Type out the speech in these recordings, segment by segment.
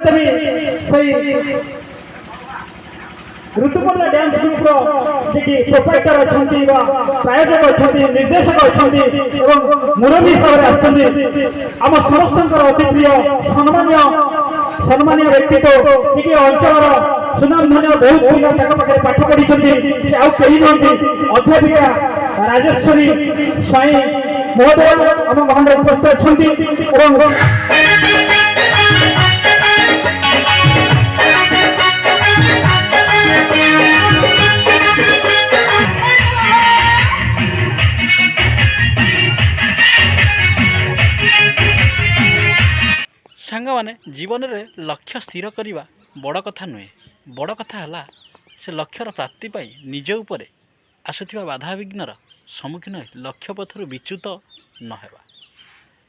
मत भी सही ऋतुपर्णा डांस ग्रुप जी प्रोप्राइटर अच्छा प्रायोजक अच्छा निर्देशक अच्छा मुरबी हिसाब से आम समस्त अति प्रिय सम्मानीय व्यक्तित्व जी अंचल सुनाम धन्य बहुत पिला पाखे पाठ पढ़ी से आउ कई नुहति अध्यापिका राजेश्वरी साई महोदय आम महान उपस्थित अच्छा। सांग मैंने जीवन में लक्ष्य स्थिर करने बड़ कथा नुहे बड़ कथा है से लक्ष्यर प्राप्ति पाई निज उपर आसुवा बाधा विघ्नर सम्मुखीन हो लक्ष्य पथर विच्युत नहेबा।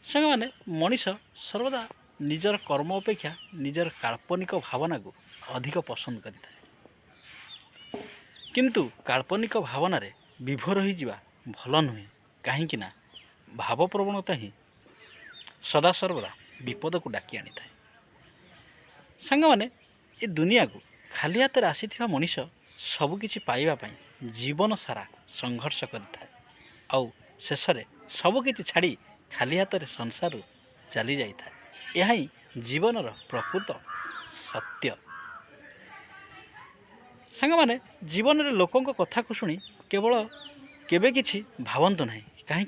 सांग मैंने मनीष सर्वदा निजर कर्म अपेक्षा निजर काल्पनिक भावना को अधिक पसंद करें किंतु काल्पनिक भावना रे विभोर हो भल नुहे कहीं भाव प्रवणता ही सदा सर्वदा विपद को डाकी आनी था। सांग मैंने ये दुनिया को खाली हाथ आसी मनीष सबकि पाइबापी जीवन सारा संघर्ष करें शेष में सबकि छाड़ी खाली हाथ संसार चली जाता है। यह ही जीवन प्रकृत सत्य। सांग मैंने जीवन में लोकों कथा को शुणी केवल केबे किछि भावंतु नहीं कहीं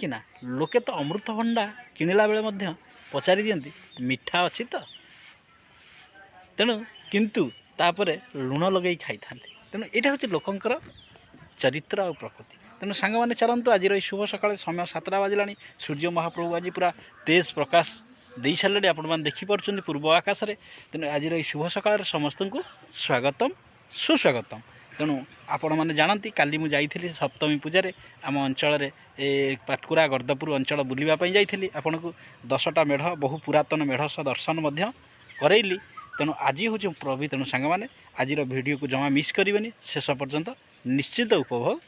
लोके तो अमृत भंडा किणिला बेले पचारि दियंती मिठा अच्छी तो तेणु किंतु तापरे लुण लगे खाई था तेणु यहाँ हूँ लोकंर चरित्र और प्रकृति। तेणु सांग मैंने चलतु आज शुभ सकाल समय 7टा बाजिला सूर्य महाप्रभु आज पूरा तेज प्रकाश दे सारे आपण मैंने देखिपुं पूर्व आकाश में। तेणु आज शुभ सकाल समस्त को स्वागतम सुस्वागतम। तेणु आपण मैंने जानती काली मुझे जाइली सप्तमी पूजारे आम अंचल पाटकुरा गर्दपुर अंचल बुलवाई जाइली आपण को 10टा मेढ़ बहु पुरातन मेढ़ सह दर्शन करैली। तेणु आज हूँ प्रभु। तेणु सांग मैंने आज वीडियो को जमा मिस करेंगे शेष पर्यंत निश्चित उपभोग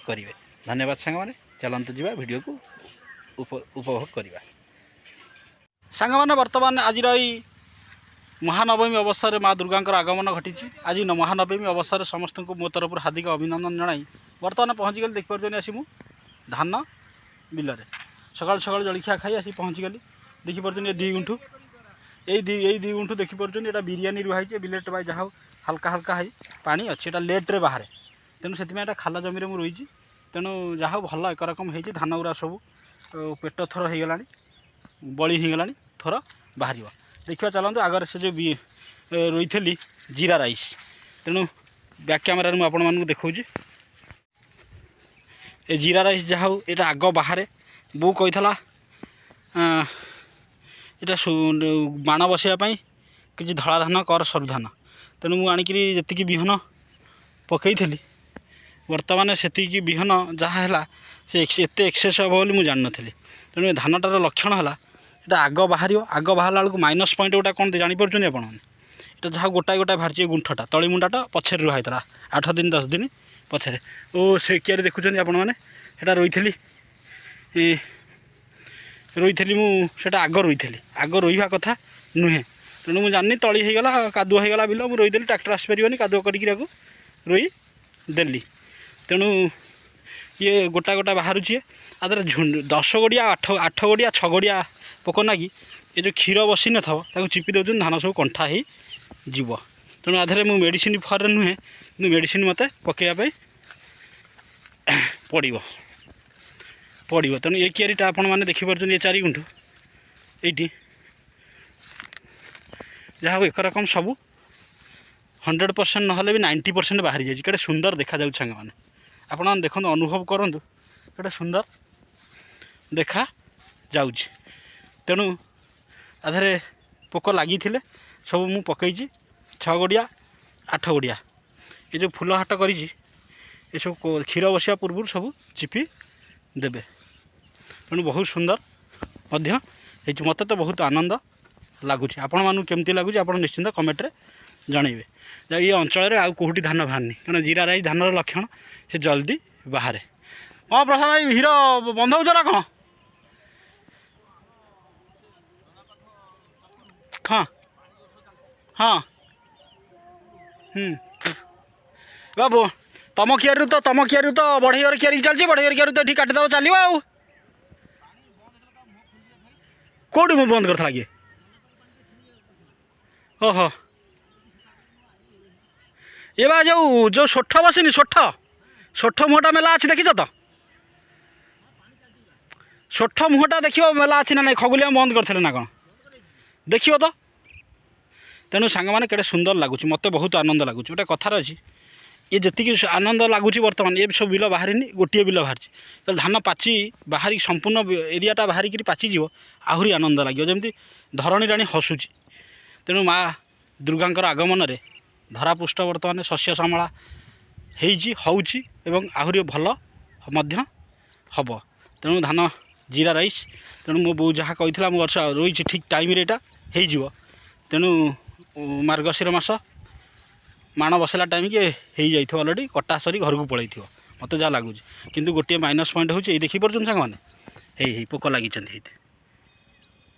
करेंगे। धन्यवाद सांग मैंने चलतु जा वीडियो को उपभोग करवा। सांग मैंने बर्तमान आज महानवमी अवसर में माँ दुर्गा आगमन घटी। आज महानवमी अवसर समस्त को मो तरफ हार्दिक अभिनंदन जनाई बर्तमान पहुँची गली देखिपुर आसी मु धान बिल सकाल सकाल जलखिया खाई आसी पहुँची गली देखिपुर 2 गुंठु यही 2 गुंठु देखिपुर यहाँ बिरियानी रुहाई बिलेट बाई जहाँ हल्का हल्का है पानी अच्छी लेट्रे बाहर तेणु से खाला जमी में रही। तेणु जहाँ भल एक रकम हो धान गुरा सब पेट थर हो गला बड़ी हो गला थर बाहर देखा चलते आगर से जो रही थी जीरा राइस। तेणु बैक कैमेरा मुझे आपण मानक देखा ए जीरा राइस जहाँ हो ये आग बाहर बो कही यहाँ बाण बसैयापाई कि धला धान कर सरु धान। तेणु मुझे आणिकी जी बिहन पकई बर्तमान से बिहन जहाँ है से एत एक्सेस हे बोली मुझे जान नी। तेणु धानटार लक्षण है यहाँ आग बाहर आग बाहर बेलू माइनस पॉइंट गोटा कौन जापे आप जहाँ गोटाए गोटाए बाहर गुंठटा तली मुंडाटा पछे रुहाई 8 दिन 10 दिन पछे ओ से कियारे देखुं आपण मैंने रही मुझे आग रही आग रोवा कथा नुहे। तेणु मुझे जानी तली होगला कादुआ होगला बिल मुझे रोईदेली ट्रैक्टर आसपारे कादुआ करके रोई देली। तेणु ये गोटा गोटा बाहर आदर 10 गड़िया 8 गड़िया 6 गड़िया पोक नागी ये जो क्षीर बसी न था चिपी दौन धान सब कंठा हो जीव। तेणु आधे मुझे मेडिसिन फर नुहे कि मेडिसिन मत पकड़ापी पड़ो। तेणु ये कियारीटा आपण मैंने देखिपुर ये 4 गुंठु ये जहाँ एक रकम सब 100% ना भी 90% बाहरी जाए कड़े सुंदर देखा जाऊँ सांग मैंने आपण देखो अनुभव करूँ कड़े सुंदर देखा जाऊँ। तेणु आधे पोक लगी सब मु पकई 6 गड़िया 8 गड़िया ये जो फूल हाट कर सब क्षीर बसिया पूर्व सब चिपी देवे। तेणु बहुत सुंदर मत तो बहुत आनंद लगुच। आपण मानू केमती लगुच आप निश्चिंत कमेंट जनइबे। ये अंचल आउ कौटी धान बाहरनी कारण जीरा राई धान लक्षण से जल्दी बाहर। हाँ प्रसाद भाई हीर बंधौच ना कौन? हाँ ହଁ ବାବୁ ତମ କିଆରିରୁ ତ ବଢ଼େଇର କିଆରି ଚାଲିଛି, ବଢ଼େଇର କିଆରି ତ ଏଠି କାଟିଦେବ ଚାଲିବ ଆଉ। କେଉଁଠି ମୁଁ ବନ୍ଦ କରିଥିଲା କି? ଓହୋ ଏ ବା ଯେଉଁ ସୋଠ ବସିନି, ସୋଠ ମୁହଁଟା ମେଲା ଅଛି ଦେଖିଛ ତ? ସୋଠ ମୁହଁଟା ଦେଖିବ ମେଲା ଅଛି ନା ନାଇଁ, ଖଗୁଲିଆ ବନ୍ଦ କରିଥିଲେ ନା କ'ଣ ଦେଖିବ ତ। ତେଣୁ ସାଙ୍ଗମାନେ କେଡ଼େ ସୁନ୍ଦର ଲାଗୁଛି, ମୋତେ ବହୁତ ଆନନ୍ଦ ଲାଗୁଛି। ଗୋଟେ କଥାର ଅଛି, ଏ ଯେତିକି ଆନନ୍ଦ ଲାଗୁଛି ବର୍ତ୍ତମାନ ଏ ସବୁ ବିଲ ବାହାରିନି, ଗୋଟିଏ ବିଲ ବାହାରିଛି। ତାହେଲେ ଧାନ ପାଚି ବାହାରି ସମ୍ପୂର୍ଣ୍ଣ ଏରିଆଟା ବାହାରିକିରି ପାଚିଯିବ, ଆହୁରି ଆନନ୍ଦ ଲାଗିବ, ଯେମିତି ଧରଣୀ ରାଣୀ ହସୁଛି। ତେଣୁ ମା ଦୁର୍ଗାଙ୍କର ଆଗମନରେ ଧରାପୃଷ୍ଠ ବର୍ତ୍ତମାନ ଶସ୍ୟ ଶ୍ୟାମଳା ହେଇଛି, ହେଉଛି ଏବଂ ଆହୁରି ଭଲ ମଧ୍ୟ ହେବ। ତେଣୁ ଧାନ ଜିରା ରାଇସ୍, ତେଣୁ ମୋ ବୋଉ ଯାହା କହିଥିଲା ମୁଁ ବର୍ଷ ରହିଛି ଠିକ୍ ଟାଇମ୍ରେ ଏଇଟା ହେଇଯିବ। ତେଣୁ ମାର୍ଗଶିର ମାସ ମାଣ ବସାଇଲା ଟାଇମ୍କି ହେଇଯାଇଥିବ, ଅଲରେଡ଼ି କଟା ସରି ଘରକୁ ପଳାଇଥିବ ମୋତେ ଯାହା ଲାଗୁଛି। କିନ୍ତୁ ଗୋଟିଏ ମାଇନସ୍ ପଏଣ୍ଟ ହେଉଛି, ଏଇ ଦେଖିପାରୁଛନ୍ତି ସାଙ୍ଗମାନେ, ହେଇ ପୋକ ଲାଗିଛନ୍ତି, ହେଇଠି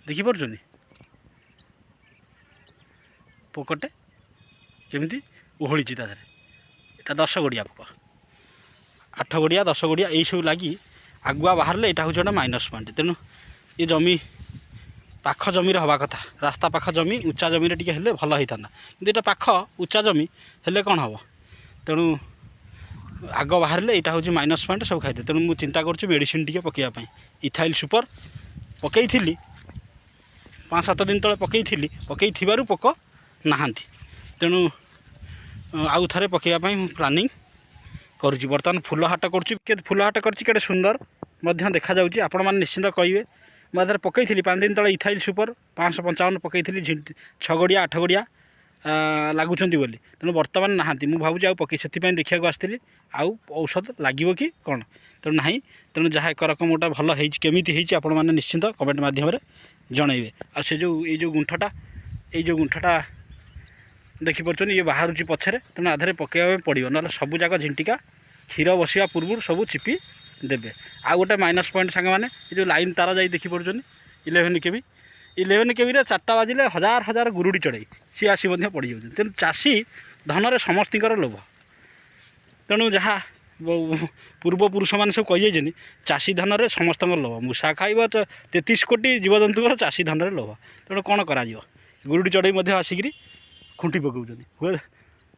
ଦେଖିପାରୁଛନ୍ତି ପୋକଟେ କେମିତି ଓହଳିଛି ତା ଦେହରେ। ଏଇଟା 10 ଗଡ଼ିଆ ପୋକ, 8 ଗଡ଼ିଆ 10 ଗଡ଼ିଆ ଏଇସବୁ ଲାଗି ଆଗୁଆ ବାହାରିଲେ ଏଇଟା ହେଉଛି ଗୋଟେ ମାଇନସ୍ ପଏଣ୍ଟ। ତେଣୁ ଏ ଜମି ପାଖ ଜମିରେ ହେବା କଥା, ରାସ୍ତା ପାଖ ଜମି ଉଚ୍ଚା ଜମିରେ ଟିକେ ହେଲେ ଭଲ ହେଇଥାନ୍ତା, କିନ୍ତୁ ଏଇଟା ପାଖ ଉଚ୍ଚା ଜମି ହେଲେ କ'ଣ ହେବ। ତେଣୁ ଆଗ ବାହାରିଲେ ଏଇଟା ହେଉଛି ମାଇନସ୍ ପଏଣ୍ଟ, ସବୁ ଖାଇଦିଏ। ତେଣୁ ମୁଁ ଚିନ୍ତା କରୁଛି ମେଡ଼ିସିନ୍ ଟିକେ ପକାଇବା ପାଇଁ। ଇଥାଇଲ୍ ସୁପର ପକାଇଥିଲି 5-7 ଦିନ ତଳେ ପକାଇଥିବାରୁ ପୋକ ନାହାନ୍ତି। ତେଣୁ ଆଉ ଥରେ ପକାଇବା ପାଇଁ ମୁଁ ପ୍ଲାନିଂ କରୁଛି। ବର୍ତ୍ତମାନ ଫୁଲ ହାଟ କରୁଛି, ଫୁଲ ହାଟ କରିଛି, କେଡ଼େ ସୁନ୍ଦର ମଧ୍ୟ ଦେଖାଯାଉଛି। ଆପଣମାନେ ନିଶ୍ଚିନ୍ତ କହିବେ, ମୁଁ ଏଥିରେ ପକାଇଥିଲି 5 ଦିନ ତଳେ ଇଥାଇଲ୍ ସୁପର 555 ପକାଇଥିଲି, 6 ଗଡ଼ିଆ 8 ଗଡ଼ିଆ ଲାଗୁଛନ୍ତି ବୋଲି। ତେଣୁ ବର୍ତ୍ତମାନ ନାହାନ୍ତି, ମୁଁ ଭାବୁଛି ଆଉ ସେଥିପାଇଁ ଦେଖିବାକୁ ଆସିଥିଲି ଆଉ ଔଷଧ ଲାଗିବ କି କ'ଣ। ତେଣୁ ନାହିଁ, ତେଣୁ ଯାହା ଏକରକମ ଗୋଟେ ଭଲ ହେଇଛି, କେମିତି ହେଇଛି ଆପଣମାନେ ନିଶ୍ଚିନ୍ତ କମେଣ୍ଟ ମାଧ୍ୟମରେ ଜଣାଇବେ। ଆଉ ସେ ଏଇ ଯେଉଁ ଗୁଣ୍ଠଟା ଦେଖିପାରୁଛନ୍ତି, ଇଏ ବାହାରୁଛି ପଛରେ, ତେଣୁ ଆଧରେ ପକାଇବା ପାଇଁ ପଡ଼ିବ, ନହେଲେ ସବୁଯାକ ଝିଣ୍ଟିକା କ୍ଷୀର ବସିବା ପୂର୍ବରୁ ସବୁ ଚିପି ଦେବେ। ଆଉ ଗୋଟେ ମାଇନସ୍ ପଏଣ୍ଟ ସାଙ୍ଗମାନେ, ଏ ଯେଉଁ ଲାଇନ୍ ତାର ଯାଇ ଦେଖିପାରୁଛନ୍ତି 11 କେବି, 11 କେବିରେ 4ଟା ବାଜିଲେ ହଜାର ଗୁରୁଡ଼ି ଚଢ଼େଇ ସିଏ ଆସି ମଧ୍ୟ ପଡ଼ିଯାଉଛନ୍ତି। ତେଣୁ ଚାଷୀ ଧନରେ ସମସ୍ତଙ୍କର ଲୋଭ। ତେଣୁ ଯାହା ପୂର୍ବପୁରୁଷମାନେ ସବୁ କହିଯାଇଛନ୍ତି, ଚାଷୀ ଧନରେ ସମସ୍ତଙ୍କର ଲୋଭ। ମୂଷା ଖାଇବ 33 କୋଟି ଜୀବଜନ୍ତୁଙ୍କର ଚାଷୀ ଧନରେ ଲୋଭ। ତେଣୁ କ'ଣ କରାଯିବ, ଗୁରୁଡ଼ି ଚଢ଼େଇ ମଧ୍ୟ ଆସିକିରି ଖୁଣ୍ଟି ପକାଉଛନ୍ତି। ହୁଏ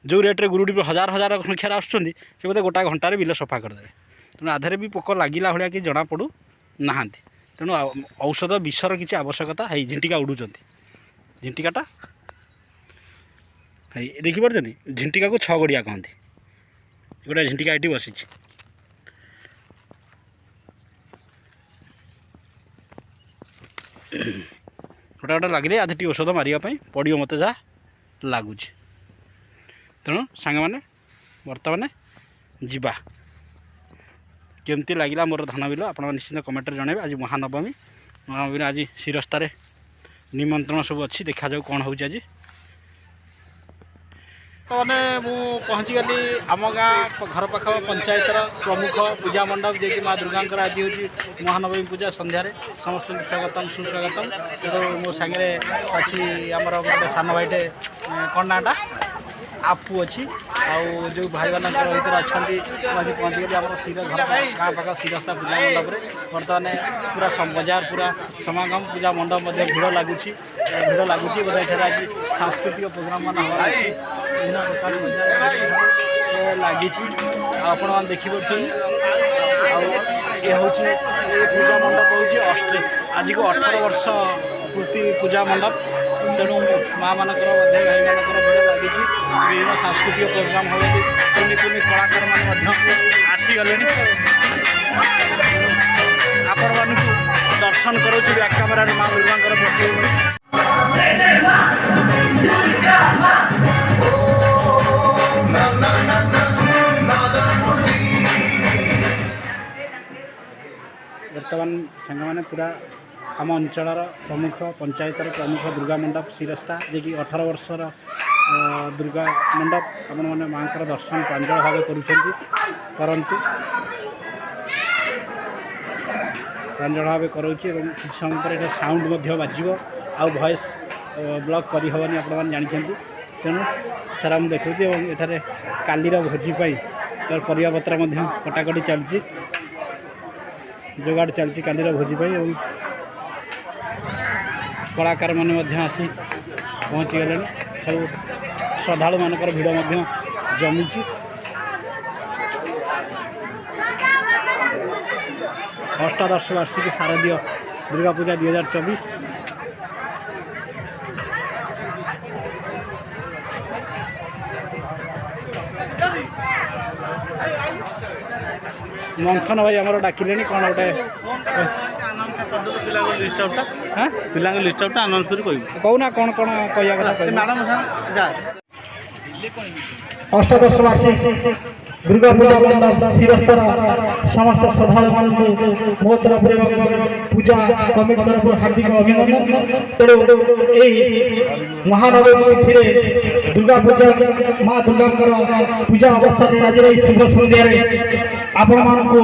ଯେଉଁ ରେଟ୍ରେ ଗୁରୁଡ଼ି ହଜାର ସଂଖ୍ୟାରେ ଆସୁଛନ୍ତି, ସେ ବୋଧେ ଗୋଟାଏ ଘଣ୍ଟାରେ ବିଲ ସଫା କରିଦେବେ। ତେଣୁ ଆଧରେ ବି ପୋକ ଲାଗିଲା ଭଳିଆ କିଛି ଜଣାପଡ଼ୁ ନାହାନ୍ତି। ତେଣୁ ଔଷଧ ବିଷର କିଛି ଆବଶ୍ୟକତା ହେଇ, ଝିଣ୍ଟିକା ଉଡ଼ୁଛନ୍ତି, ଝିଣ୍ଟିକାଟା ହେଇ ଦେଖିପାରୁଛନ୍ତି, ଝିଣ୍ଟିକାକୁ 6 ଗଡ଼ିଆ କହନ୍ତି। ଗୋଟେ ଝିଣ୍ଟିକା ଏଠି ବସିଛି। ଗୋଟେ ଲାଗିଲେ ଆଧେ ଟିକେ ଔଷଧ ମାରିବା ପାଇଁ ପଡ଼ିବ ମୋତେ ଯାହା ଲାଗୁଛି। ତେଣୁ ସାଙ୍ଗମାନେ ବର୍ତ୍ତମାନ ଯିବା, କେମିତି ଲାଗିଲା ମୋର ଧାନ ବିଲ ଆପଣମାନେ ନିଶ୍ଚିନ୍ତ କମେଣ୍ଟରେ ଜଣାଇବେ। ଆଜି ମହାନବମୀ, ଆଜି ଶିରସ୍ତାରେ ନିମନ୍ତ୍ରଣ ସବୁ ଅଛି, ଦେଖାଯାଉ କ'ଣ ହେଉଛି ଆଜି। ମାନେ ମୁଁ ପହଞ୍ଚିଗଲି ଆମ ଗାଁ ଘର ପାଖ ପଞ୍ଚାୟତର ପ୍ରମୁଖ ପୂଜା ମଣ୍ଡପ, ଯିଏକି ମା ଦୁର୍ଗାଙ୍କର ଆଜି ହେଉଛି ମହାନବମୀ ପୂଜା। ସନ୍ଧ୍ୟାରେ ସମସ୍ତଙ୍କୁ ସ୍ୱାଗତମ୍ ସୁସ୍ୱାଗତମ୍। ତେଣୁ ମୋ ସାଙ୍ଗରେ ଅଛି ଆମର ଗୋଟେ ସାନ ଭାଇଟେ, କ'ଣ ନାଁଟା ଆପୁ ଅଛି, ଆଉ ଯେଉଁ ଭାଇମାନଙ୍କର ଭିତରେ ଅଛନ୍ତି। ମୁଁ ଆଜି ପହଞ୍ଚିଗଲି ଆମର ଗାଁ ପାଖ ଶିରସ୍ତା ପୂଜା ମଣ୍ଡପରେ। ବର୍ତ୍ତମାନ ପୁରା ବଜାର ପୁରା ସମାଗମ, ପୂଜା ମଣ୍ଡପ ମଧ୍ୟ ଭିଡ଼ ଲାଗୁଛି ବୋଧେ ଏଠାରେ ଆଜି ସାଂସ୍କୃତିକ ପ୍ରୋଗ୍ରାମ ମାନ ହେବାର ଅଛି। ବିଭିନ୍ନ ପ୍ରକାର ଲାଗିଛି, ଆଉ ଆପଣମାନେ ଦେଖିପାରୁଛନ୍ତି। ଆଉ ଏ ହେଉଛି ଏ ପୂଜା ମଣ୍ଡପ ହେଉଛି ଆଜିକୁ 18 ବର୍ଷ ପୂର୍ତ୍ତି ପୂଜା ମଣ୍ଡପ। ତେଣୁ ମାଆମାନଙ୍କର ମଧ୍ୟ ଭାଇମାନଙ୍କର ଭିଡ଼ ଲାଗିଛି। ବିଭିନ୍ନ ସାଂସ୍କୃତିକ ପ୍ରୋଗ୍ରାମ ହେବ, କୁନି କଳାକାରମାନେ ମଧ୍ୟ ଆସିଗଲେଣି। ଆପଣମାନଙ୍କୁ ଦର୍ଶନ କରାଉଛି ବ୍ୟାକ୍ କ୍ୟାମେରାରେ ମା ଦୁର୍ଗାଙ୍କର ପ୍ରତିମୂର୍ତ୍ତି। ବର୍ତ୍ତମାନ ସାଙ୍ଗମାନେ ପୁରା ଆମ ଅଞ୍ଚଳର ପ୍ରମୁଖ ପଞ୍ଚାୟତର ପ୍ରମୁଖ ଦୁର୍ଗା ମଣ୍ଡପ ଶିରସ୍ତା, ଯିଏକି 18 ବର୍ଷର ଦୁର୍ଗା ମଣ୍ଡପ। ଆପଣମାନେ ମାଆଙ୍କର ଦର୍ଶନ ପ୍ରାଞ୍ଜଳ ଭାବେ କରନ୍ତୁ, ପ୍ରାଞ୍ଜଳ ଭାବେ କରାଉଛି। ଏବଂ କିଛି ସମୟ ପରେ ଏଠି ସାଉଣ୍ଡ ମଧ୍ୟ ବାଜିବ, ଆଉ ଭଏସ୍ ବ୍ଲକ୍ କରିହେବନି, ଆପଣମାନେ ଜାଣିଛନ୍ତି। ତେଣୁ ସାରା ମୁଁ ଦେଖୁଛି ଏବଂ ଏଠାରେ କାଲିର ଭୋଜି ପାଇଁ ପରିବାପତ୍ର ମଧ୍ୟ କଟାକଟି ଚାଲିଛି, ଯୋଗାଡ଼ ଚାଲିଛି କାଲିର ଭୋଜି ପାଇଁ ଏବଂ କଳାକାରମାନେ ମଧ୍ୟ ଆସି ପହଞ୍ଚିଗଲେଣି। ସବୁ ଶ୍ରଦ୍ଧାଳୁମାନଙ୍କର ଭିଡ଼ ମଧ୍ୟ ଜମିଛି। ଅଷ୍ଟାଦଶ ବାର୍ଷିକୀ ଶାରଦୀୟ ଦୁର୍ଗା ପୂଜା 2024। ମନ୍ଥନ ଭାଇ ଆମର ଡାକିଲେଣି କ'ଣ ଗୋଟେ ପିଲାଙ୍କ ଲିଷ୍ଟ ଆଉଟ୍ଟା ଆନାଉନ୍ସ କରି କହିବୁ। କହୁନା କ'ଣ କ'ଣ କହିବା କଥା କହିବୁ। ଅଷ୍ଟାଦଶ ବାର୍ଷିକୀ ଦୁର୍ଗା ପୂଜା ମଣ୍ଡପ ଶିରସ୍ତର ସମସ୍ତ ଶ୍ରଦ୍ଧାଳୁମାନଙ୍କୁ ମୋ ତରଫରୁ ପୂଜା କମିଟି ତରଫରୁ ହାର୍ଦ୍ଦିକ ଅଭିନନ୍ଦନ। ତେଣୁ ଏହି ମହାନବମୀ ତିଥିରେ ଦୁର୍ଗା ପୂଜା ମା ଦୁର୍ଗାଙ୍କର ପୂଜା ଅବସରରେ ଆଜିର ଏହି ଶୁଭ ସନ୍ଧ୍ୟାରେ ଆପଣମାନଙ୍କୁ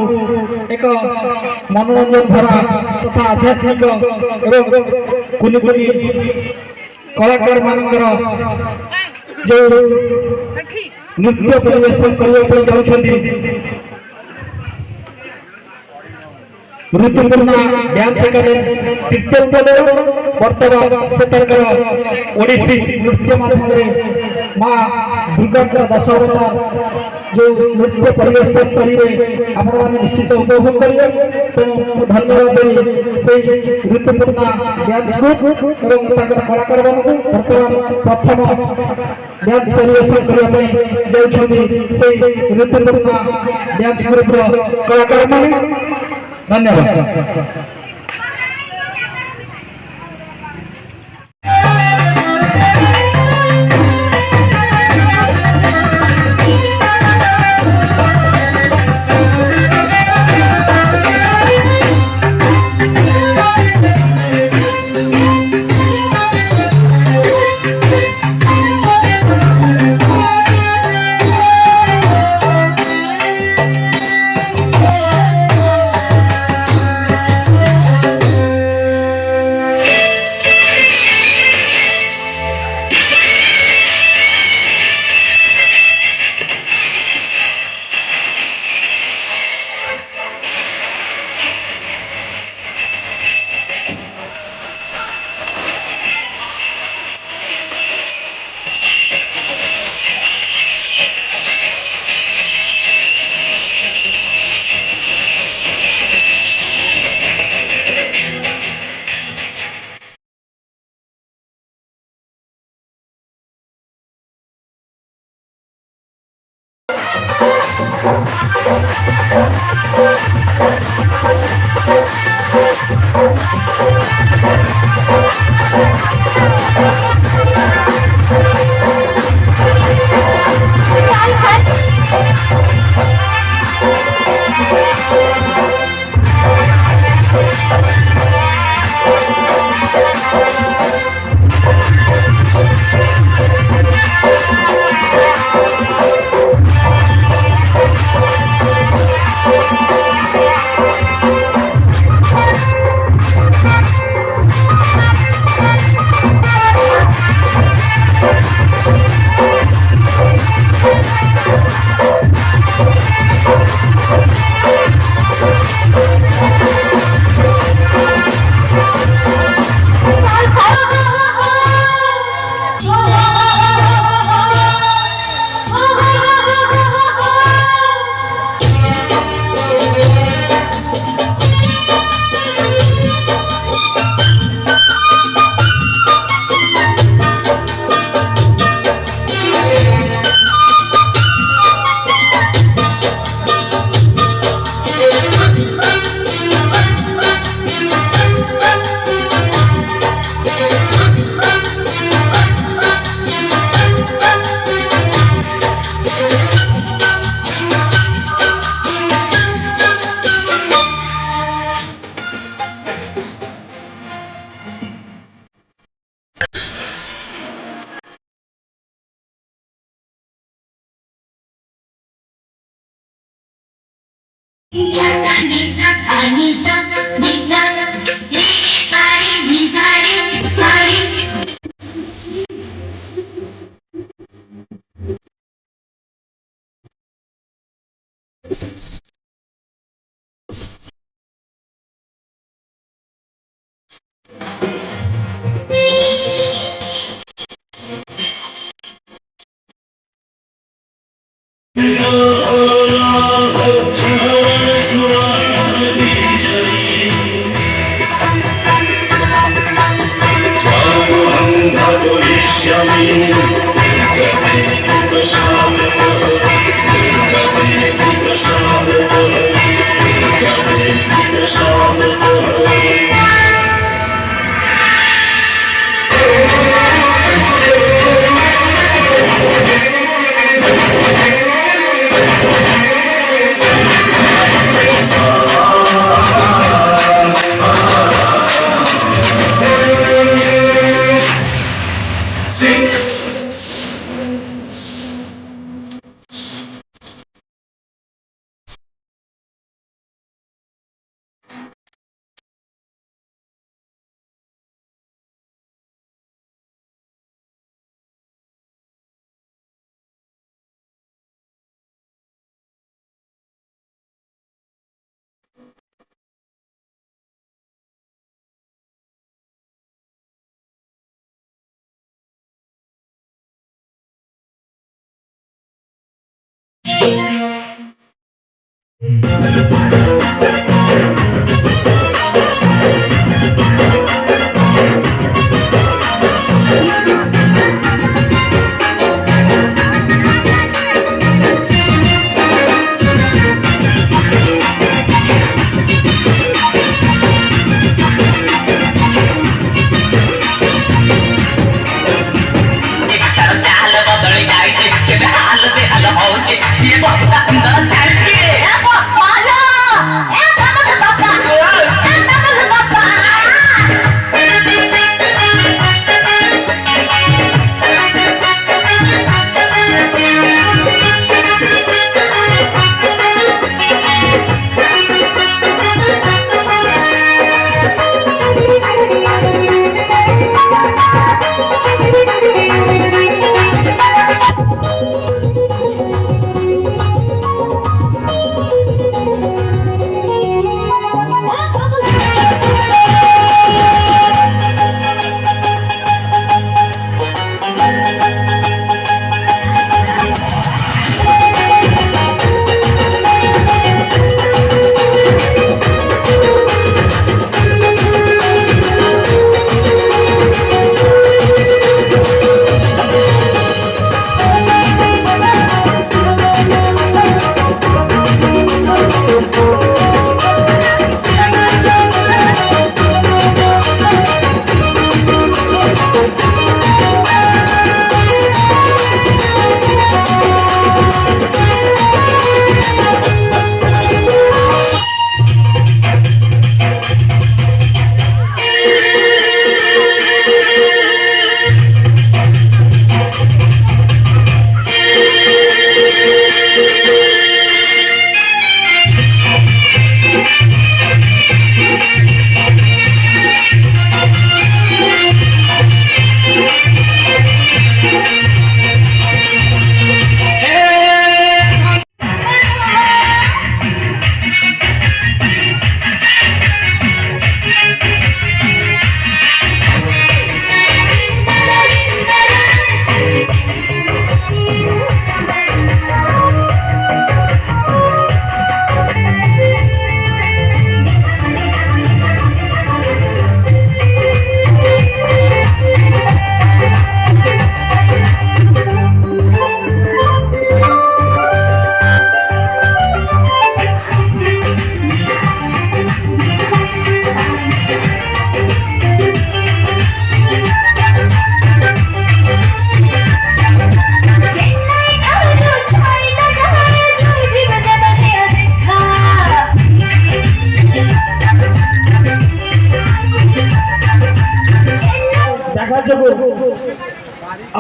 ଏକ ମନୋରଞ୍ଜନ ଭରା ତଥା ଆଧ୍ୟାତ୍ମିକ ଏବଂ କୁନି କୁନି କଳାକାରମାନଙ୍କର ଯେଉଁ ନୃତ୍ୟ ପରିବେଷଣ କରିବା ପାଇଁ ଯାଉଛନ୍ତି ଋତୁପୂର୍ଣ୍ଣା ଡ୍ୟାନ୍ସ ଏକାଡେମୀ ତୀର୍ଥରେ ବର୍ତ୍ତମାନ ସେ ତାଙ୍କର ଓଡ଼ିଶୀ ନୃତ୍ୟ ମାଧ୍ୟମରେ ମା ଦୁର୍ଗାଙ୍କର ଦଶାବତାର ଯେଉଁ ନୃତ୍ୟ ପରିବେଷଣ କରିବେ ଆପଣମାନେ ନିଶ୍ଚିତ ଉପଭୋଗ କରିବେ। ତେଣୁ ମୁଁ ଧନ୍ୟବାଦ ଦେଇ ସେଇ ଋତୁପୂର୍ଣ୍ଣା ଡ୍ୟାନ୍ସକୁ ଏବଂ ତାଙ୍କର କଳାକାରମାନଙ୍କୁ ବର୍ତ୍ତମାନ ପ୍ରଥମ ଡ୍ୟାନ୍ସ ପରିବେଷଣ କରିବା ପାଇଁ ଯାଉଛନ୍ତି ସେଇ ଋତୁପୂର୍ଣ୍ଣା ଡ୍ୟାନ୍ସ ଗ୍ରୁପର କଳାକାରମାନେ। ଧନ୍ୟବାଦ। Nisa, Nisa, Nisa, Nisa,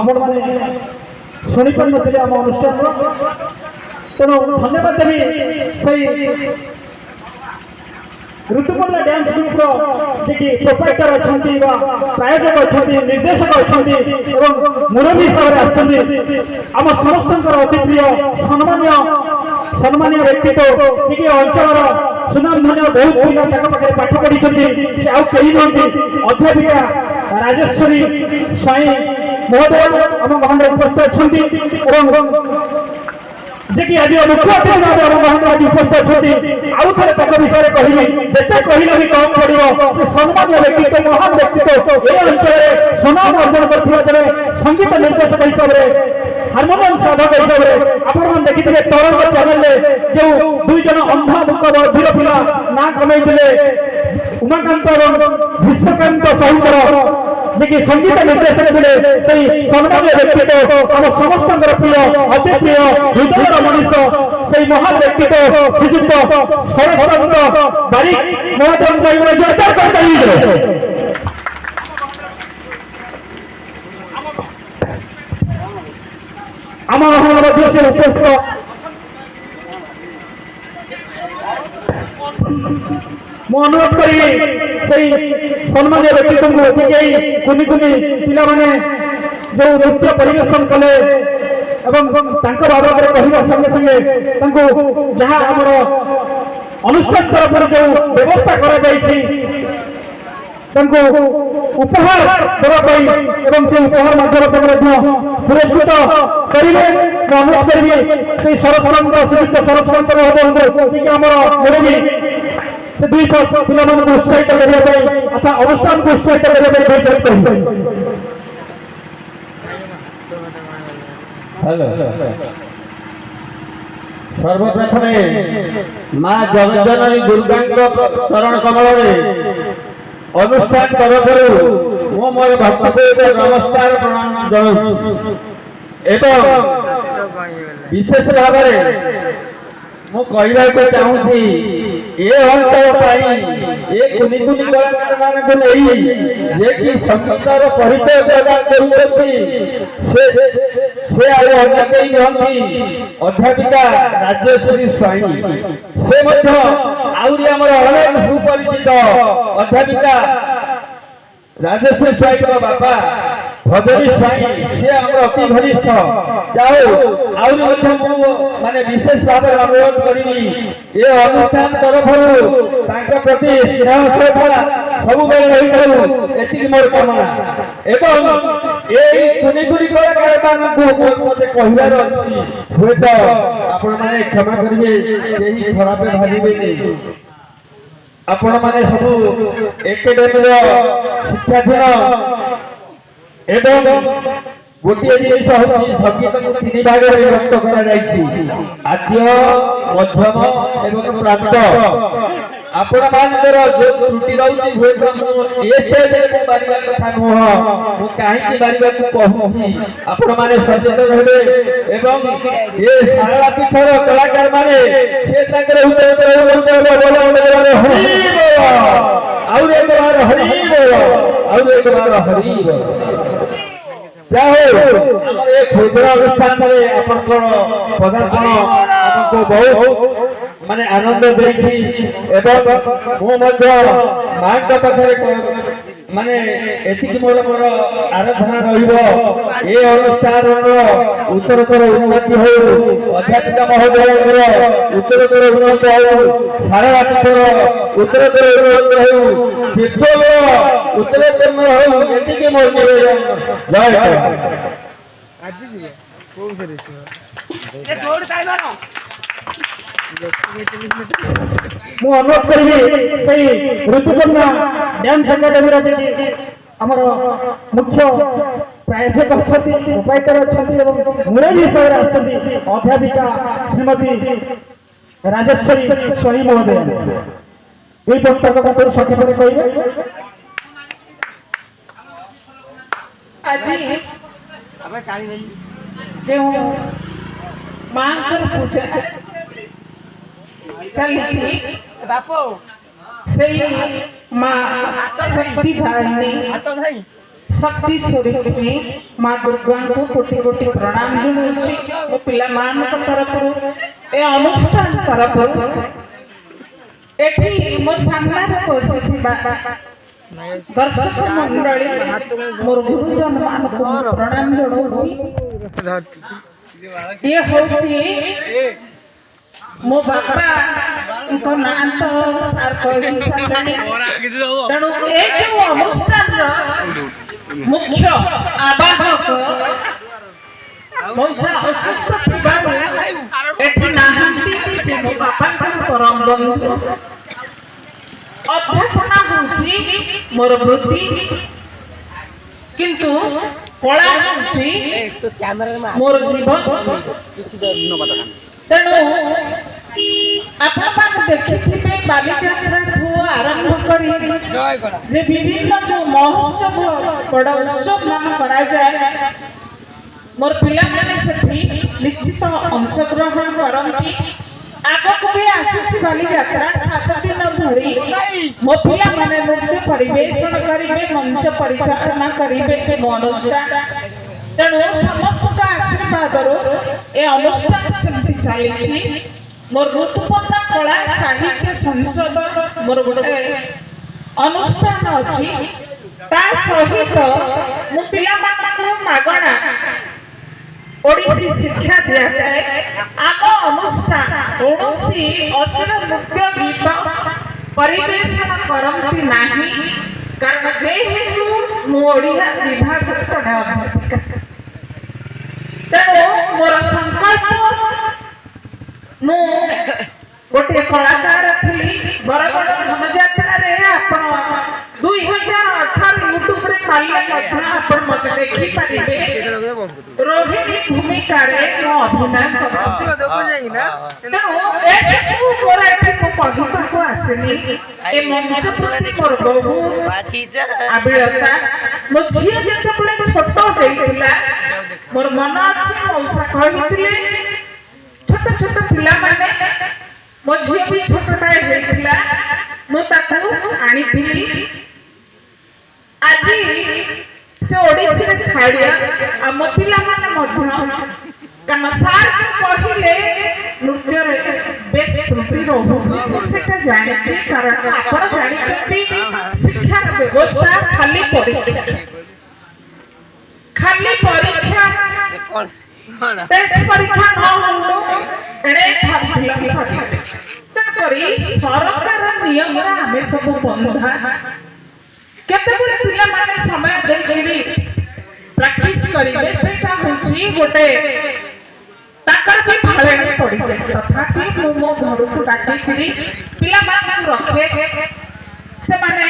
ଆପଣମାନେ ଶୁଣିପାରିନଥିଲେ ଆମ ଅନୁଷ୍ଠାନର। ତେଣୁ ଧନ୍ୟବାଦ ଦେବି ସେଇ ଋତୁପର୍ଣ୍ଣା ଡ୍ୟାନ୍ସ ଗ୍ରୁପର ଯିଏକି ପ୍ରୋପାଇଟର ଅଛନ୍ତି ବା ପ୍ରାୟୋଜକ ଅଛନ୍ତି, ନିର୍ଦ୍ଦେଶକ ଅଛନ୍ତି ଏବଂ ମୁରବୀ ହିସାବରେ ଆସିଛନ୍ତି। ଆମ ସମସ୍ତଙ୍କର ଅତି ପ୍ରିୟ ସମ୍ମାନୀୟ ସମ୍ମାନୀୟ ବ୍ୟକ୍ତିତ୍ୱ ଟିକେ ଅଞ୍ଚଳର ସୁନାମଧନ୍ୟ ବହୁତ ପିଲା ତାଙ୍କ ପାଖରେ ପାଠ ପଢିଛନ୍ତି। ସେ ଆଉ କେହି ନୁହନ୍ତି, ଅଧ୍ୟାପିକା ରାଜେଶ୍ୱରୀ ସ୍ୱାଇଁ ମହୋଦୟ ଆମ ମହାନରେ ଉପସ୍ଥିତ ଅଛନ୍ତି ଏବଂ ଯେ କି ଆଜି ମୁଖ୍ୟ ଅତିଥି ଭାବେ ଆମ ମହାନରେ ଆଜି ଉପସ୍ଥିତ ଅଛନ୍ତି। ଆଉ ଥରେ ତାଙ୍କ ବିଷୟରେ କହିବି, ଯେତେ କହିଲେ ବି କମ୍ ପଡ଼ିବ। ସେ ସମ୍ମାନୀୟ ବ୍ୟକ୍ତିତ୍ୱ, ମହାନ ବ୍ୟକ୍ତିତ୍ୱ, ଏ ଅଞ୍ଚଳରେ ସୁନାମ ଅର୍ଜନ କରିଥିବା ଜଣେ ସଙ୍ଗୀତ ନିର୍ଦ୍ଦେଶକ ହିସାବରେ, ହାରମୋନିୟମ ସାଧକ ହିସାବରେ ଆପଣମାନେ ଦେଖିଥିବେ ତରଙ୍ଗ ଚ୍ୟାନେଲରେ ଯେଉଁ ଦୁଇ ଜଣ ଅନ୍ଧ ମୁକ ବଧିର ପିଲା ନାଁ କମେଇଥିଲେ, ଉମାକାନ୍ତ ଏବଂ ଭୀଷ୍ମକାନ୍ତ ସାହୁଙ୍କର ଯିଏକି ସଙ୍ଗୀତ ନିର୍ଦ୍ଦେଶକ ଥିଲେ। ସେହି ସମ୍ମାନୀୟ ବ୍ୟକ୍ତିତ୍ୱ, ଆମ ସମସ୍ତଙ୍କର ପ୍ରିୟ, ଅତି ପ୍ରିୟ, ହୃଦୟର ମଣିଷ, ସେହି ମହାନ ବ୍ୟକ୍ତିତ୍ୱ ଶ୍ରୀଯୁକ୍ତ ଶରତ ବାରିକ ମହୋଦୟଙ୍କ ଜୋରଦାର କରିପାରିବେ। ଆମ ମହାନ ମଧ୍ୟ ସେ ଉପସ୍ଥିତ। ମୁଁ ଅନୁରୋଧ କରିବି ସେଇ ସମ୍ମାନୀୟ ବ୍ୟକ୍ତିତ୍ୱଙ୍କୁ ଟିକେ କୁନି କୁନି ପିଲାମାନେ ଯେଉଁ ନୃତ୍ୟ ପରିବେଷଣ କଲେ ଏବଂ ତାଙ୍କ ବାବଦରେ କହିବା ସଙ୍ଗେ ସଙ୍ଗେ ତାଙ୍କୁ ଯାହା ଆମର ଅନୁଷ୍ଠାନ ତରଫରୁ ଯେଉଁ ବ୍ୟବସ୍ଥା କରାଯାଇଛି ତାଙ୍କୁ ଉପହାର ଦେବା ପାଇଁ ଏବଂ ସେ ଉପହାର ମାଧ୍ୟମରେ ମଧ୍ୟ ପୁରସ୍କୃତ କରିବେ। ମୁଁ ଅନୁରୋଧ କରିବି ସେଇ ସରସ୍ୱତ ଶ୍ରୀଯୁକ୍ତ ସରସ୍ୱତ ମହୋଦୟଙ୍କୁ ଟିକେ ଆମର ମୁରବୀ ସେ ଦୁଇ ପିଲାମାନଙ୍କୁ ଉତ୍ସାହିତ କରିବା ପାଇଁ ଅର୍ଥାৎ ଅନୁଷ୍ଠାନକୁ ଉତ୍ସାହିତ କରିବା ପାଇଁ କହିବେ। ସର୍ବପ୍ରଥମେ ମା ଜଗଜ୍ଜନନୀ ଦୁର୍ଗାଙ୍କ ଚରଣ କମଳରେ ଅନୁଷ୍ଠାନ ତରଫରୁ ମୁଁ ମୋର ଭକ୍ତପୂର୍ବ ନମସ୍କାର ପ୍ରଣାମ ଜଣାଉଛି ଏବଂ ବିଶେଷ ଭାବରେ ମୁଁ କହିବାକୁ ଚାହୁଁଛି ଏ ଅଞ୍ଚଳ ପାଇଁ ଏ କୁନି କୁନି କଳାକାରମାନଙ୍କୁ ନେଇ ଯିଏକି ସଙ୍ଗୀତର ପରିଚୟ ପ୍ରଦାନ କରୁଛନ୍ତି ସେ ଆଉ ଅନ୍ୟ କେହି ନୁହନ୍ତି ଅଧ୍ୟାପିକା ରାଜେଶ୍ୱରୀ ସ୍ୱାଇଁ। ସେ ମଧ୍ୟ ଆହୁରି ଆମର ଅନେକ ସୁପରିଚିତ ଅଧ୍ୟାପିକା ରାଜେଶ୍ୱରୀ ସ୍ୱାଇଁଙ୍କ ବାପା ଭଜରୀ ସ୍ୱାଇଁ, ସେ ଆମର ଅତି ଘନିଷ୍ଠ। ଯାଉ ଆହୁରି ମଧ୍ୟ ମୁଁ ମାନେ ବିଶେଷ ଭାବରେ ଅନୁରୋଧ କରିବି ଏ ଅନୁଷ୍ଠାନ ତରଫରୁ ତାଙ୍କ ପ୍ରତି ସ୍ନେହ ଶ୍ରଦ୍ଧା ସବୁବେଳେ ରହିଥାଉ, ଏତିକି ମୋର କାମନା। ଏବଂ ଏଇ କୁନି କୁନି କଳାକାରମାନଙ୍କୁ ମୋତେ କହିବାର ଅଛି, ହୁଏତ ଆପଣମାନେ କ୍ଷମା କରିବେ, କେହି ଖରାପ ଭାବିବେନି। ଆପଣମାନେ ସବୁ ଏକାଡେମୀର ଶିକ୍ଷାଧୀନ ଏବଂ ଗୋଟିଏ ଜିନିଷ ହେଉଛି ସଙ୍ଗୀତକୁ ତିନି ଭାଗରେ ବିଭକ୍ତ କରାଯାଇଛି, ଆଦ୍ୟ, ମଧ୍ୟମ ଏବଂ ପ୍ରାନ୍ତ। ଆପଣମାନଙ୍କର ଯୋଉ ତ୍ରୁଟି ରହୁଛି ହୁଏତ ମୁଁ ଏ ଷ୍ଟେଜରେ ମୁଁ ବାରିବା କଥା ନୁହଁ, ମୁଁ କାହିଁକି ବାରିବାକୁ କହୁଛି ଆପଣମାନେ ସଚେତନ ହେବେ ଏବଂ ଏ ଶାରଳା ପୀଠର କଳାକାରମାନେ ସେ ତାଙ୍କର ଆହୁରି ଏକ ବାର ହରି ବୋଲ, ଆହୁରି ଏକ ବାର ହରି ବୋଲ। ଯାହା ହଉ ଆମର ଏ କ୍ଷୁଦ୍ର ଅନୁଷ୍ଠାନରେ ଆପଣଙ୍କର ପଦାର୍ପଣ ଆମକୁ ବହୁତ ମାନେ ଆନନ୍ଦ ଦେଇଛି ଏବଂ ମୁଁ ମଧ୍ୟ ମାଙ୍କ ପାଖରେ ମାନେ ଏତିକି ମୋର ଆରାଧନା ରହିବ, ଏ ଅନୁଷ୍ଠାନର ଉତ୍ତରତର ଉନ୍ନତି ହଉ, ଅଧ୍ୟାପିକା ମହୋଦୟଙ୍କର ଉତ୍ତରତର ଉନ୍ନତି ହଉ, ଶାରଳା ପୀଠର ଉତ୍ତରତର ଉନ୍ନତି ହଉ, ତୀର୍ଥର ଉତ୍ତରୋତ୍ତର ହଉ, ଏତିକି ମୋର ନିବେଦନ। ଜୟ ମୁଁ ଅନୁରୋଧ କରିବି ସେଇ ଋତୁପର୍ଣ୍ଣା ଡ୍ୟାନ୍ସ ଏକାଡେମୀର ଆମର ମୁଖ୍ୟ ପ୍ରାୟୋଜକ ଅଛନ୍ତି, ଉପାୟିକାର ଅଛନ୍ତି ଏବଂ ମୁରବୀ ହିସାବରେ ଆସିଛନ୍ତି ଅଧ୍ୟାପିକା ଶ୍ରୀମତୀ ରାଜେଶ୍ୱରୀ ସ୍ୱାଇଁ ମହୋଦୟ। ଦୁଇ ବକ୍ତାଙ୍କ ମଧ୍ୟରୁ ସଂକ୍ଷେପରେ କହିବେ। ଆଜି ଯେଉଁ ମାଙ୍କର ପୂଜା ଚାଲିଛି, ସେଇ ମା ଶକ୍ତି ଧାରିଣୀ ଶକ୍ତି ସ୍ୱରୂପିଣୀ ମା ଦୁର୍ଗାଙ୍କୁ କୋଟି କୋଟି ପ୍ରଣାମ ଜଣାଉଛି। ମୋ ପିଲାମାନଙ୍କ ତରଫରୁ, ଏ ଅନୁଷ୍ଠାନ ତରଫରୁ, ଏଠି ମୋ ସାମ୍ନାରେ ବସିଥିବା ଦର୍ଶକ ମଣ୍ଡଳୀ, ମୋର ଗୁରୁଜନ ମାନଙ୍କୁ ପ୍ରଣାମ ଜଣାଉଛି। ଇଏ ହଉଛି ମୋ ବାପାଙ୍କ ନାଁ ତ ସାର୍ କହି ସାରିଲେଣି। ତେଣୁ ଏ ଯୋଉ ଅନୁଷ୍ଠାନର ମୁଖ୍ୟ ଆବାହକ ମଉସା ଅସୁସ୍ଥ ଥିବାରୁ ଏଠି ନାହାନ୍ତି। ସେ ମୋ ବାପାଙ୍କର ପରମ ବନ୍ଧୁ। ଅଧ୍ୟାପନା ହେଉଛି ମୋର ବୃତ୍ତି, କିନ୍ତୁ କଳା ହେଉଛି ମୋର ଜୀବନ। ତେଣୁ ଆପଣମାନେ ଦେଖିଥିବେ ବାଲିଯାତ୍ରାଠୁ ଆରମ୍ଭ କରି ଯେ ବିଭିନ୍ନ ଯୋଉ ମହୋତ୍ସବ ବଡ଼ ଉତ୍ସବ ମାନ କରାଯାଏ, ମୋର ପିଲାମାନେ ସେଠି ନିଶ୍ଚିତ ଅଂଶଗ୍ରହଣ କରନ୍ତି। ଆଗକୁ ବି ଆସୁଛି ବାଲିଯାତ୍ରା। 7 ଦିନ ଧରି ମୋ ପିଲାମାନେ ନୃତ୍ୟ ପରିବେଷଣ କରିବେ, ମଞ୍ଚ ପରିଚାଳନା କରିବେ ମୋ ଅନୁଷ୍ଠାନ। ତେଣୁ ସମସ୍ତଙ୍କ ଆଶୀର୍ବାଦରୁ ଏ ଅନୁଷ୍ଠାନ ସେମିତି ଚାଲିଛି। ମୋର ଋତୁପର୍ଣ୍ଣା କଳା ସାହିତ୍ୟ ସଂସଦ ମୋର ଗୋଟେ ଅନୁଷ୍ଠାନ ଅଛି। ତା ସହିତ ମୁଁ ପିଲାମାନଙ୍କୁ ମାଗଣା ଓଡ଼ିଶୀ ଶିକ୍ଷା ଦିଆଯାଏ। ଆମ ଅନୁଷ୍ଠାନ କୌଣସି ଅଶ୍ଳୀଳ ନୃତ୍ୟ ଗୀତ ପରିବେଷଣ କରନ୍ତି ନାହିଁ, କାରଣ ଯେହେତୁ ମୁଁ ଓଡ଼ିଆ ବିଭାଗର ଜଣେ ଅଧ୍ୟାପିକା। ତେଣୁ ମୋର ସଂକଳ୍ପ, ମୁଁ ଗୋଟିଏ କଳାକାର ଥିଲି। ବରଗଡ଼ ଧନୁଯାତ୍ରାରେ ଆପଣ 2018 ୟୁଟ୍ୟୁବରେ ମାରିଲେ ମଧ୍ୟ ଆପଣ ମୋତେ ଦେଖିପାରିବେ। ରୋହିଣୀ ଭୂମିକାରେ ମୁଁ ଅଭିନୟ କରିଛି। ତେଣୁ ଏସବୁ ମୋର ଏଠି ମୁଁ କହିବାକୁ ଆସିନି। ଏ ମଞ୍ଚ ପ୍ରତି ମୋର ବହୁତ ଆବିଳତା। ମୋ ଝିଅ ଯେତେବେଳେ ଛୋଟ ହେଇଥିଲା, ମୋର ମନ ଅଛି ମଉସା କହିଥିଲେ ଛୋଟ ଛୋଟ ପିଲାମାନେ, ମୋ ଝିଅ ବି ଛୋଟଟାଏ ହେଇଥିଲା, ମୁଁ ତାକୁ ଆଣିଥିଲି। ଆଜି ସେ ଓଡ଼ିଶୀରେ ଥାଳିଆ। ଆଉ ମୋ ପିଲାମାନେ ମଧ୍ୟ, କାରଣ ସାର୍ କହିଲେ ନୃତ୍ୟରେ ବେଶ ତ୍ରୁଟି ରହୁଛି, ମୁଁ ସେଟା ଜାଣିଛି। କାରଣ ଆପଣ ଜାଣିଛନ୍ତି ଶିକ୍ଷାର ବ୍ୟବସ୍ଥା ଖାଲି ପରୀକ୍ଷା ଟେଷ୍ଟ ପରୀକ୍ଷା ନ ହଉ ଏଣେ ତେଣୁକରି ସରକାର ନିୟମରେ ଆମେ ସବୁ ବନ୍ଧା। କେତେବେଳେ ପିଲାମାନେ ସମୟ ଦେଇକିରି ପ୍ରାକ୍ଟିସ କରିବେ, ସେଇଟା ହେଉଛି ଗୋଟେ ତାଙ୍କର ବି ଭାଳେଣି ପଡ଼ିଯାଏ। ତଥାପି ମୁଁ ମୋ ଘରକୁ ଡାକିକିରି ପିଲାମାନଙ୍କୁ ରଖେ, ସେମାନେ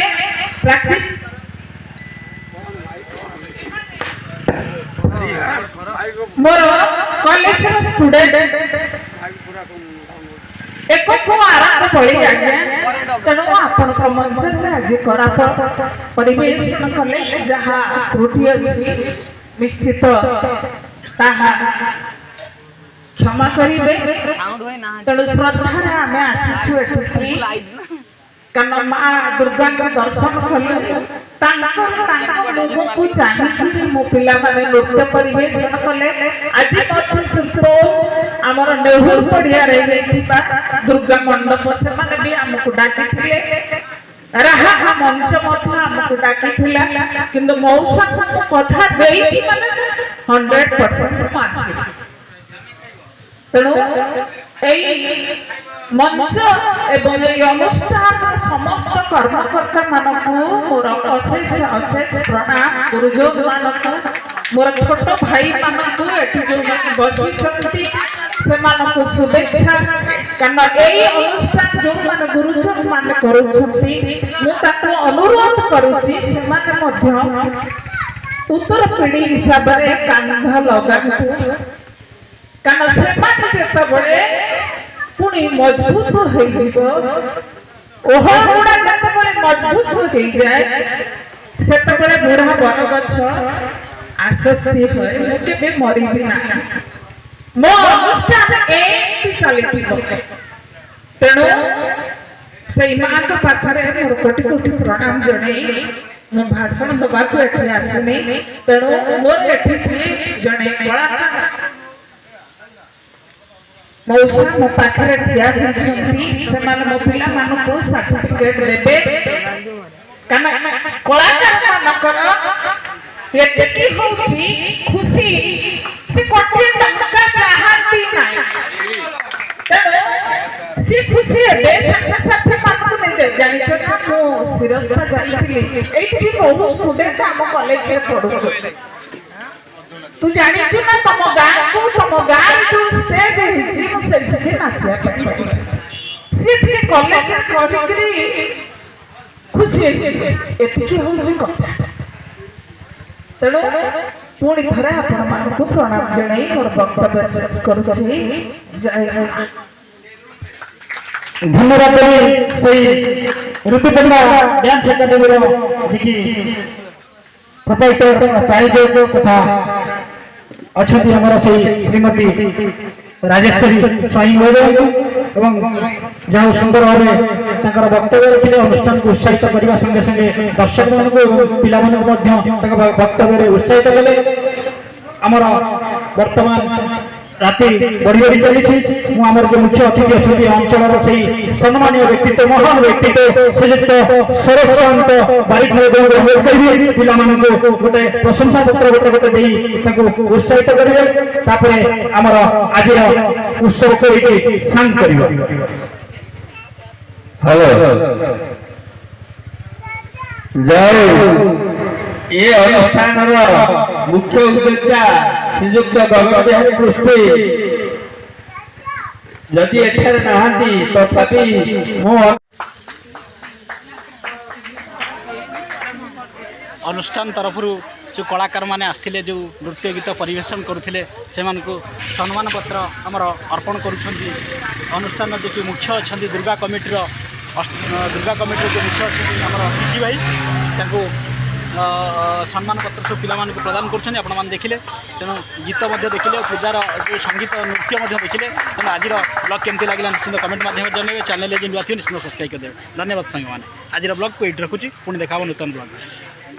ପ୍ରାକ୍ଟିସ। ମୋର କଲେଜର ଷ୍ଟୁଡେଣ୍ଟ एकको आराम पड़ी आज्ञा तेणु आपणक मंचरे आज कोरापुट परिवेशन कले जहाँ त्रुटि अच्छी निश्चित ताहा क्षमा करेंगे। तेणु श्रद्धार आम आसीचु एठिकी कारण माँ दुर्गा दर्शन कलु मुख को चाहिए मो पिला माने नृत्य परिवेशन कले। आज आमर नेहुर पड़िया दुर्गा मंडप से माने भी आमको डाकी राहा मंच आमको डाकी किंतु मौसा कथा 100% आसी। तेणु मंच एवं अनुष्ठान समस्त कर्मकर्ता मानक मोर अशेष अशेष प्रणाम। गुरुजन मानक मोर छोट भाई मानक एठी जो बसी से शुभेच्छा कारण यही अनुष्ठान जो मान गुरुजन मान करुछंती मु ताको अनुरोध करूची से माने मध्य उत्तर पीढ़ी हिसाब रे कांध लगांतु कारण से माने जेतबळे पुणी मजबूत हो जिवो ओहो गुड़ा जेतबळे मजबूत हो जाए सेतबळे बुढ़ा बरगछ आश्वस्ति होय मु केबे मरिबी नाही। मो अनुष्ठान एति चलिथिबो तेणु सेई मां का पाखरे मोर कोटि कोटि प्रणाम जणे मु भाषण दबा को एठी आसनी। तेणु मोर एठी जणे कलाकार मौसा मो पाखरे ठिया होइछंती से माने मो पिला मानको सर्टिफिकेट देबे कारण कलाकार मानकर एति होउची खुशी से कोटि टका चाहती नाही। तेणु ଜାଣିଛ ନା ମୁଁ ଶିରସ୍ତା ଯାଇଥିଲି ଏଇଠି ବି ବହୁତ ଷ୍ଟୁଡେଣ୍ଟ ଆମ କଲେଜରେ ପଢୁଛନ୍ତି ତୁ ଜାଣିଛୁ ନା ତମ ଗାଁରେ ଯୋଉ ଷ୍ଟେଜ ହେଇଛି ମୁଁ ସେଇଠିକି ନାଚିବା ପାଇଁ ସିଏ ଟିକେ କଲେଜରେ କରିକିରି ଖୁସି ହେଇଛି ଏତିକି ହଉଛି କଥା ତେଣୁ ପୁଣି ଥରେ ଆପଣମାନଙ୍କୁ ପ୍ରଣାମ ଜଣାଇ ମୋର ବକ୍ତବ୍ୟ ଶେଷ କରୁଛି ଜୟ ହିନ୍ଦ। ଧନ୍ୟବାଦ ଦେବି ସେଇ ଋତୁପର୍ଣ୍ଣା ଡ୍ୟାନ୍ସ ଏକାଡେମୀର ଯିଏକି ପ୍ରୋପାଇଟର ପ୍ରାୟୋଜକ ତଥା ଅଛନ୍ତି ଆମର ସେଇ ଶ୍ରୀମତୀ ରାଜେଶ୍ୱରୀ ସ୍ୱାଇଁ ମହୋଦୟଙ୍କୁ ଏବଂ ଯାହା ହଉ ସୁନ୍ଦର ଭାବେ ତାଙ୍କର ବକ୍ତବ୍ୟ ରଖିଲେ ଅନୁଷ୍ଠାନକୁ ଉତ୍ସାହିତ କରିବା ସଙ୍ଗେ ସଙ୍ଗେ ଦର୍ଶକମାନଙ୍କୁ ଏବଂ ପିଲାମାନଙ୍କୁ ମଧ୍ୟ ତାଙ୍କ ବକ୍ତବ୍ୟରେ ଉତ୍ସାହିତ କଲେ। ଆମର ବର୍ତ୍ତମାନ ରାତି ବଢି ବଢି ଚାଲିଛି ମୁଁ ଆମର ଯୋଉ ମୁଖ୍ୟ ଅତିଥି ଅଛନ୍ତି ଅଞ୍ଚଳର ସେଇ ସମ୍ମାନୀୟ ବ୍ୟକ୍ତିତ୍ୱ ମହାନ ବ୍ୟକ୍ତିତ୍ୱ ଶ୍ରୀଯୁକ୍ତ ସରସ୍ୱନ୍ତ ବାରିକ ମହୋଦୟଙ୍କୁ ଅନୁରୋଧ କରିବି ପିଲାମାନଙ୍କୁ ଗୋଟେ ପ୍ରଶଂସା ପତ୍ର ଗୋଟେ ଦେଇ ତାଙ୍କୁ ଉତ୍ସାହିତ କରିବେ ତାପରେ ଆମର ଆଜିର ଉତ୍ସବକୁ ଏଇଠି ସାଙ୍ଗ କରିବ। ହ୍ୟାଲୋ ଯାଉ ଏ ଅନୁଷ୍ଠାନର ମୁଖ୍ୟ ଉଦ୍ୟୋକ୍ତା ଶ୍ରୀଯୁକ୍ତ ଗଗନ ବିହାରୀ ପୃଷ୍ଟି ଯଦି ଏଠାରେ ନାହାନ୍ତି ତଥାପି ମୁଁ ଅନୁଷ୍ଠାନ ତରଫରୁ ଯେଉଁ କଳାକାରମାନେ ଆସିଥିଲେ ଯେଉଁ ନୃତ୍ୟ ଗୀତ ପରିବେଷଣ କରୁଥିଲେ ସେମାନଙ୍କୁ ସମ୍ମାନ ପତ୍ର ଆମର ଅର୍ପଣ କରୁଛନ୍ତି। ଅନୁଷ୍ଠାନର ଯିଏ ମୁଖ୍ୟ ଅଛନ୍ତି ଦୁର୍ଗା କମିଟିର ଯେଉଁ ମୁଖ୍ୟ ଅଛନ୍ତି ଆମର ସିଟି ଭାଇ ତାଙ୍କୁ ସମ୍ମାନ ପତ୍ର ସବୁ ପିଲାମାନଙ୍କୁ ପ୍ରଦାନ କରୁଛନ୍ତି ଆପଣମାନେ ଦେଖିଲେ। ତେଣୁ ଗୀତ ମଧ୍ୟ ଦେଖିଲେ ପୂଜାର ଯେଉଁ ସଙ୍ଗୀତ ନୃତ୍ୟ ମଧ୍ୟ ଦେଖିଲେ। ତେଣୁ ଆଜିର ବ୍ଲଗ୍ କେମିତି ଲାଗିଲା ନିଶ୍ଚିତ କମେଣ୍ଟ ମାଧ୍ୟମରେ ଜଣାଇବେ। ଚ୍ୟାନେଲରେ ଯଦି ନୂଆ ଥିବେ ନିଶ୍ଚିତ ସବସ୍କ୍ରାଇବ୍ କରିଦେବେ। ଧନ୍ୟବାଦ ସାଙ୍ଗମାନେ। ଆଜିର ବ୍ଲଗ୍କୁ ଏଇଠି ରଖୁଛି ପୁଣି ଦେଖା ହେବ ନୂତନ ବ୍ଲଗ୍।